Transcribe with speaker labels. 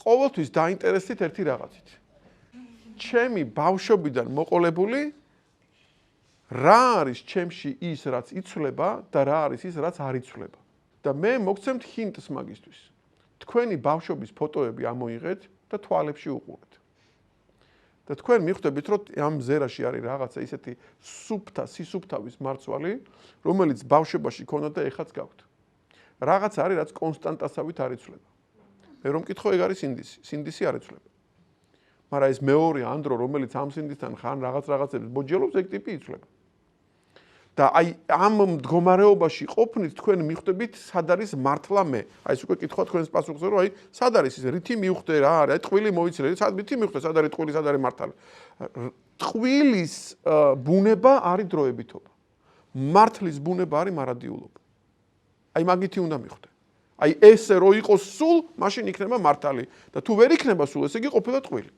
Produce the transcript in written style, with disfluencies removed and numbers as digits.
Speaker 1: ყოველთვის დაინტერესდით ერთი რაღაცით. ჩემი ბავშვობიდან მოყოლებული რა არის ჩემში ის, რაც იცვლება და რა არის ის, რაც არ იცვლება. და მე მოგცემთ ჰინტს მაგისთვის. თქვენი ბავშვობის ფოტოები ამოიღეთ და თვალებში უყურეთ. და თქვენ მიხვდებით, რომ ამ ზერაში არის რაღაცა ისეთი სისუფთავის მარცვალი, რომელიც ბავშვობაში ქონდა და ეხაც გაქვთ. რაღაც არის, რაც კონსტანტასავით არ იცვლება. მე რომ მკითხო, ეგ არის სინდისი. სინდისი არ იცვლება. მაგრამ ეს მეორე ანდრო, რომელიც ამ სინდისთან ხან რაღაცებს მოჯელობს, ეგ ტიპი იცვლება. და აი ამ მდგომარეობაში ყოფნით თქვენ მიხვდებით, სად არის მართლა მე. აი ეს უკვე კითხვა თქვენს პასუხზე, რომ აი სად არის ის რითი მივხვდე რა არის, აი ტყვილი მოიცილე, სად რითი მივხვდე, სად არის ტყვილი, სად არის მართალი. ტყვილის ბუნება არის დროებითობა. მართლის ბუნება არის მარადიულობა. აი მაგითი უნდა მიხვდე. აი ესე რო იყოს სულ, მაშინ იქნება მართალი და თუ ვერ იქნება სულ, ესე იგი ყოფილა ტყვილი.